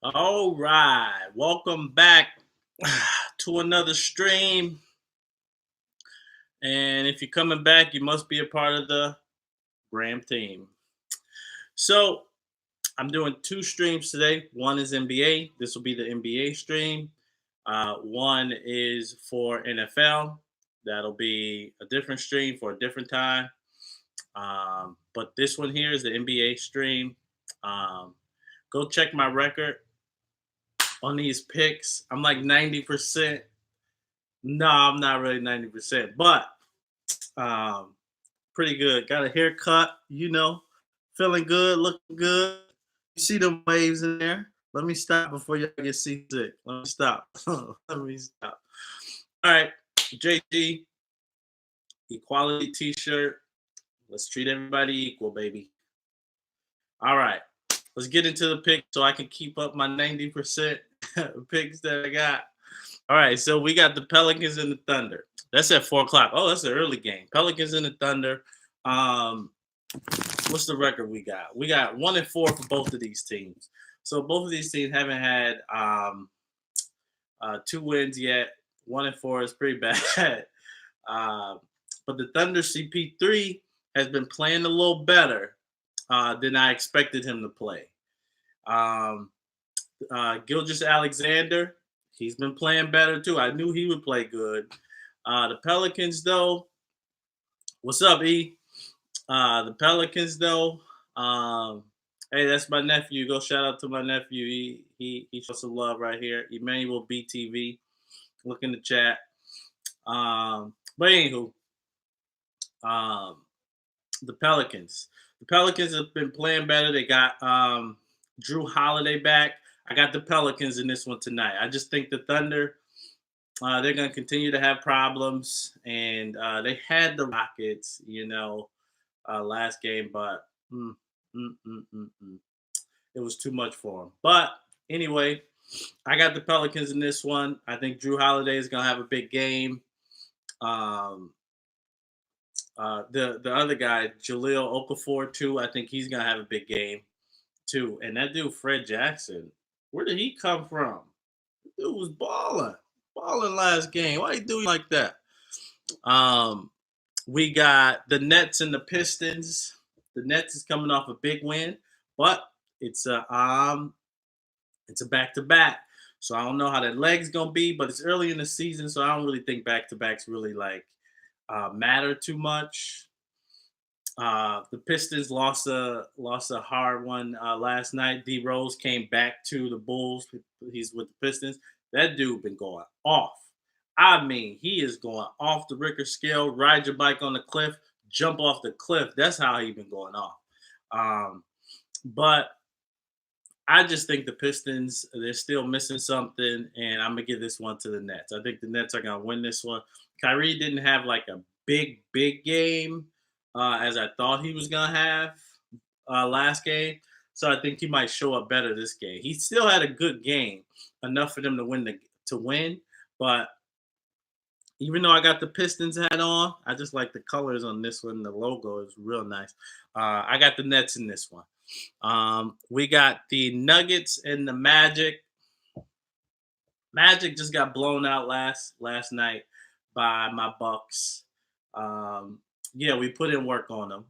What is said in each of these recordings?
All right, welcome back to another stream. And if you're coming back, you must be a part of the Graham team. So I'm doing two streams today. One is NBA. This will be the NBA stream. One is for NFL. That'll be a different stream for a different time. But this one here is the NBA stream. Um, go check my record on these picks. I'm like 90%. No, I'm not really 90%, but um, pretty good. Got a haircut, feeling good, looking good. You see them waves in there? Let me stop before you get seasick. Let me stop. Let me stop. All right, JG, equality T-shirt. Let's treat everybody equal, baby. All right, let's get into the pick so I can keep up my 90% picks that I got. All right, so we got the Pelicans and the Thunder. That's at 4 o'clock. Oh, that's an early game. Pelicans and the Thunder. Um, what's the record we got? We got 1-4 for both of these teams. So both of these teams haven't had two wins yet. 1-4 is pretty bad. But the Thunder CP3 has been playing a little better than I expected him to play. Gilgeous Alexander, he's been playing better too. I knew he would play good. The Pelicans, though, what's up, E? The Pelicans, though, hey, that's my nephew. Go shout out to my nephew. He shows some love right here. Emmanuel BTV. Look in the chat. But anywho, the Pelicans. The Pelicans have been playing better. They got Drew Holiday back. I got the Pelicans in this one tonight. I just think the Thunder, they're going to continue to have problems. And they had the Rockets, last game, but it was too much for them. But anyway, I got the Pelicans in this one. I think Drew Holiday is going to have a big game. The other guy, Jaleel Okafor, too, I think he's going to have a big game, too. And that dude, Fred Jackson, where did he come from? The dude was balling last game. Why he doing like that? We got the Nets and the Pistons. The Nets is coming off a big win, but it's a back-to-back. So I don't know how that leg's gonna be, but it's early in the season, so I don't really think back-to-backs really matter too much. The Pistons lost a hard one last night. D Rose came back to the Bulls. He's with the Pistons. That dude been going off. I mean, he is going off the Richter scale. Ride your bike on the cliff, jump off the cliff. That's how he been going off. But I just think the Pistons, they're still missing something, and I'm gonna give this one to the Nets. I think the Nets are gonna win this one. Kyrie didn't have like a big game as I thought he was gonna have last game, so I think he might show up better this game. He still had a good game, enough for them to win. But even though I got the Pistons hat on, I just like the colors on this one. The logo is real nice. I got the Nets in this one. We got the Nuggets and the Magic. Magic just got blown out last night by my Bucks. Yeah, we put in work on them.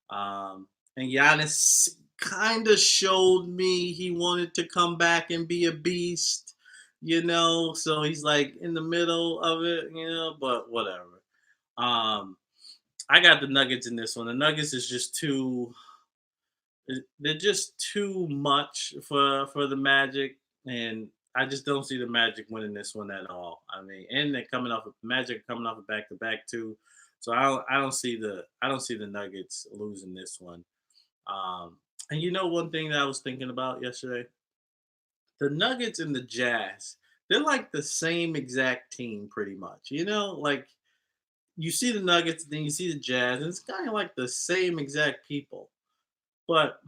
And Giannis kind of showed me he wanted to come back and be a beast, So he's like in the middle of it, but whatever. I got the Nuggets in this one. The Nuggets is just they're just too much for the Magic, and I just don't see the Magic winning this one at all. I mean, and they're Magic coming off a back to back too, so I don't see the Nuggets losing this one. And one thing that I was thinking about yesterday, the Nuggets and the Jazz, they're like the same exact team pretty much. Like you see the Nuggets, then you see the Jazz, and it's kind of like the same exact people. But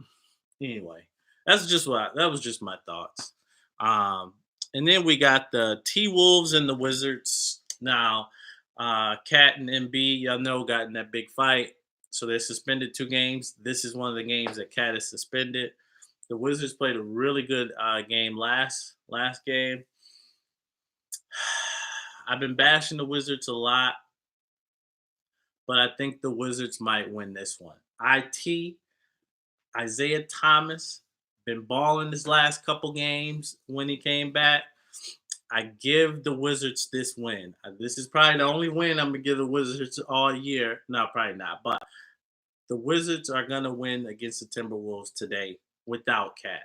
anyway, that was just my thoughts. And then we got the T Wolves and the Wizards. Now, Cat and MB, y'all know, got in that big fight. So they're suspended 2 games. This is one of the games that Cat is suspended. The Wizards played a really good game last game. I've been bashing the Wizards a lot, but I think the Wizards might win this one. Isaiah Thomas been balling his last couple games when he came back. I give the Wizards this win. This is probably the only win I'm gonna give the Wizards all year. No, probably not. But the Wizards are gonna win against the Timberwolves today without Cat.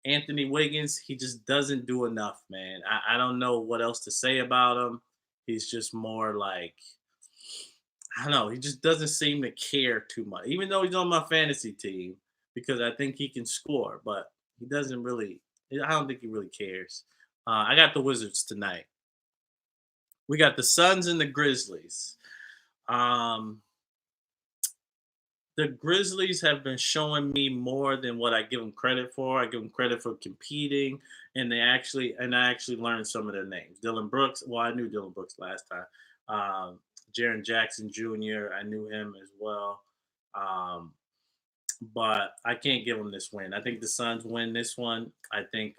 Anthony Wiggins, he just doesn't do enough, man. I don't know what else to say about him. He's just more like I don't know. He just doesn't seem to care too much, even though he's on my fantasy team because I think he can score, but he doesn't really. I don't think he really cares. I got the Wizards tonight. We got the Suns and the Grizzlies. Um, the Grizzlies have been showing me more than what I give them credit for. I give them credit for competing, and I actually learned some of their names. Dylan Brooks. Well, I knew Dylan Brooks last time. Jaron Jackson Jr. I knew him as well. Um, but I can't give them this win. I think the Suns win this one. I think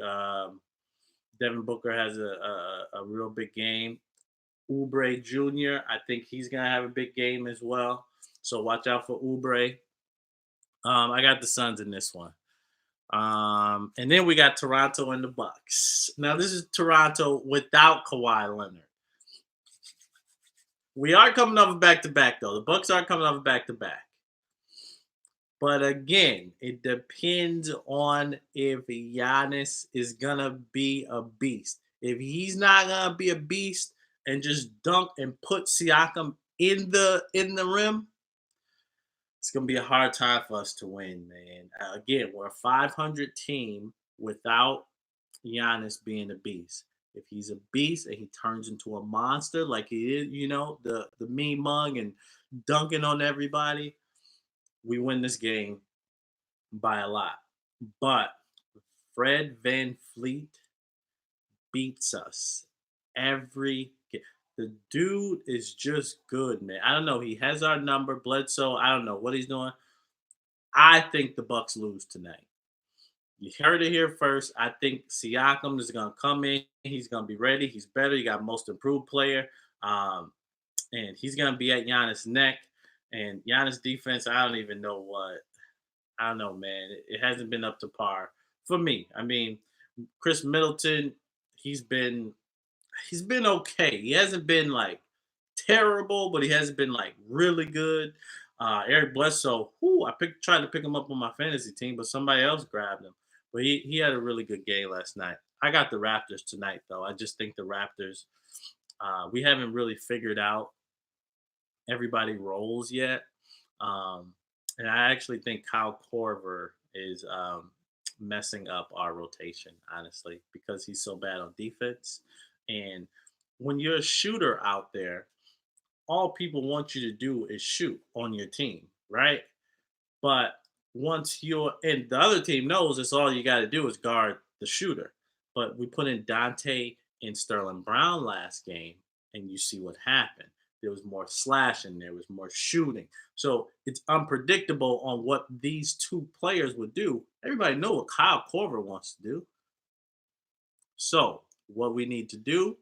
Devin Booker has a real big game. Oubre Jr. I think he's gonna have a big game as well. So watch out for Oubre. I got the Suns in this one. And then we got Toronto and the Bucks. Now this is Toronto without Kawhi Leonard. We are coming off a back to back though. The Bucks are coming off a back to back. But again, it depends on if Giannis is gonna be a beast. If he's not gonna be a beast and just dunk and put Siakam in the rim, it's gonna be a hard time for us to win, man. Again, we're a 500 team without Giannis being a beast. If he's a beast and he turns into a monster like he is, the mean mug and dunking on everybody, we win this game by a lot. But Fred Van Fleet beats us every game. The dude is just good, man. I don't know. He has our number, Bledsoe. I don't know what he's doing. I think the Bucks lose tonight. You heard it here first. I think Siakam is going to come in. He's going to be ready. He's better. He got most improved player. Um, and he's going to be at Giannis' neck. And Giannis' defense, I don't even know what. I don't know, man. It hasn't been up to par for me. I mean, Chris Middleton, he's been he's been okay. He hasn't been like terrible, but he hasn't been like really good. Eric Bledsoe, tried to pick him up on my fantasy team, but somebody else grabbed him. But he had a really good game last night. I got the Raptors tonight, though. I just think the Raptors. We haven't really figured out everybody roles yet. Um, and I actually think Kyle Korver is messing up our rotation, honestly, because he's so bad on defense. And when you're a shooter out there, all people want you to do is shoot on your team, right? But once you're and the other team knows it's all you got to do is guard the shooter. But we put in Dante and Sterling Brown last game, and you see what happened. There was more slashing, there was more shooting. So it's unpredictable on what these two players would do. Everybody know what Kyle Korver wants to do. So what we need to do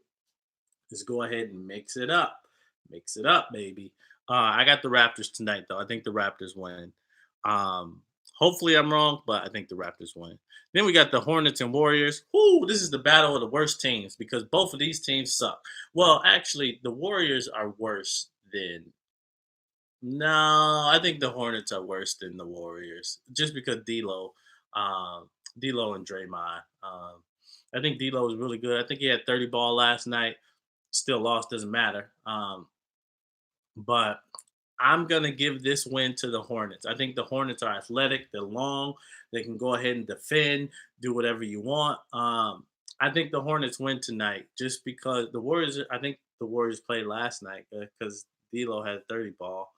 is go ahead and mix it up. Mix it up, baby. I got the Raptors tonight, though. I think the Raptors win. Um, Hopefully, I'm wrong, but I think the Raptors win. Then we got the Hornets and Warriors. Ooh, this is the battle of the worst teams because both of these teams suck. Well, actually, the Warriors are worse than. No, I think the Hornets are worse than the Warriors just because D'Lo and Draymond. I think D'Lo is really good. I think he had 30 ball last night. Still lost, doesn't matter. But I'm gonna give this win to the Hornets. I think the Hornets are athletic, they're long, they can go ahead and defend, do whatever you want. I think the Hornets win tonight just because the Warriors. I think the Warriors played last night because D'Lo had 30 ball.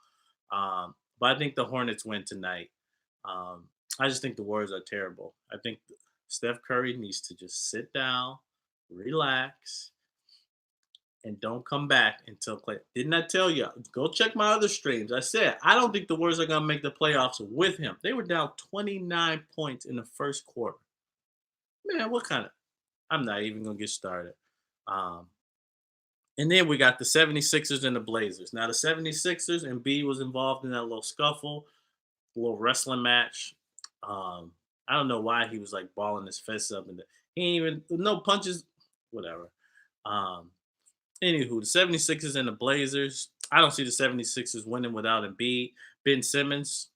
But I think the Hornets win tonight. I just think the Warriors are terrible. I think Steph Curry needs to just sit down, relax, and don't come back until play. Didn't I tell you? Go check my other streams. I said I don't think the Warriors are gonna make the playoffs with him. They were down 29 points in the first quarter. Man, what kind of? I'm not even gonna get started. Um, and then we got the 76ers and the Blazers. Now the 76ers and B was involved in that little scuffle, little wrestling match. Um, I don't know why he was like balling his fists up and he ain't even no punches, whatever. Um, Anywho, the 76ers and the Blazers. I don't see the 76ers winning without Embiid. Ben Simmons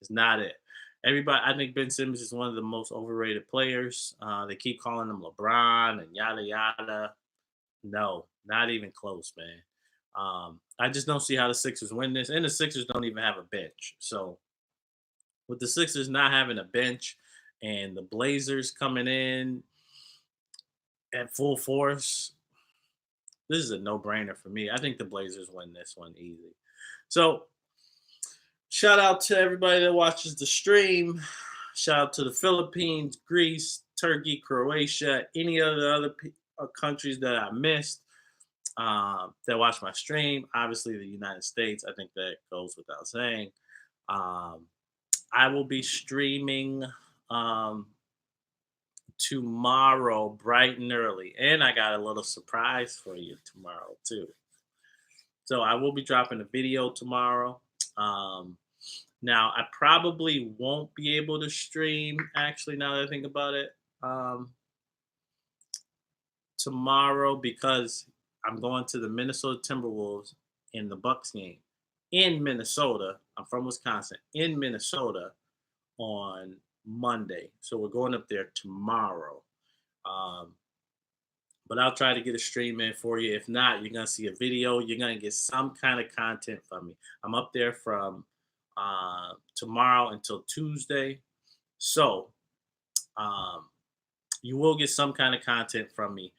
is not it. Everybody, I think Ben Simmons is one of the most overrated players. They keep calling him LeBron and yada yada. No, not even close, man. I just don't see how the Sixers win this, and the Sixers don't even have a bench. So with the Sixers not having a bench and the Blazers coming in at full force, this is a no-brainer for me. I think the Blazers win this one easy. So shout out to everybody that watches the stream. Shout out to the Philippines, Greece, Turkey, Croatia, any of the other countries that I missed that watch my stream. Obviously, the United States. I think that goes without saying. Um, I will be streaming um, tomorrow, bright and early, and I got a little surprise for you tomorrow too. So I will be dropping a video tomorrow. Um, Now I probably won't be able to stream. Actually, now that I think about it, um, tomorrow because I'm going to the Minnesota Timberwolves in the Bucks game in Minnesota. I'm from Wisconsin in Minnesota on Monday, so we're going up there tomorrow. Um, but I'll try to get a stream in for you. If not, you're gonna see a video. You're gonna get some kind of content from me. I'm up there from tomorrow until Tuesday, so um, you will get some kind of content from me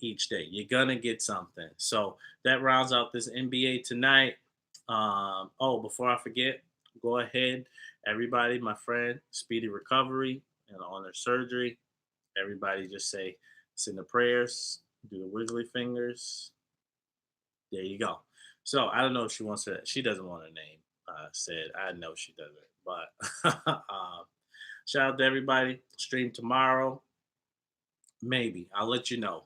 each day. You're gonna get something. So that rounds out this NBA tonight. Oh, before I forget, go ahead, everybody, my friend, speedy recovery and on their surgery. Everybody just say, send the prayers, do the wiggly fingers. There you go. So I don't know if she wants to. She doesn't want her name said. I know she doesn't. But shout out to everybody. Stream tomorrow. Maybe I'll let you know.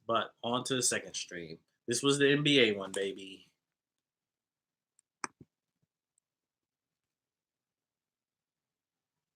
But on to the second stream. This was the NBA one, baby.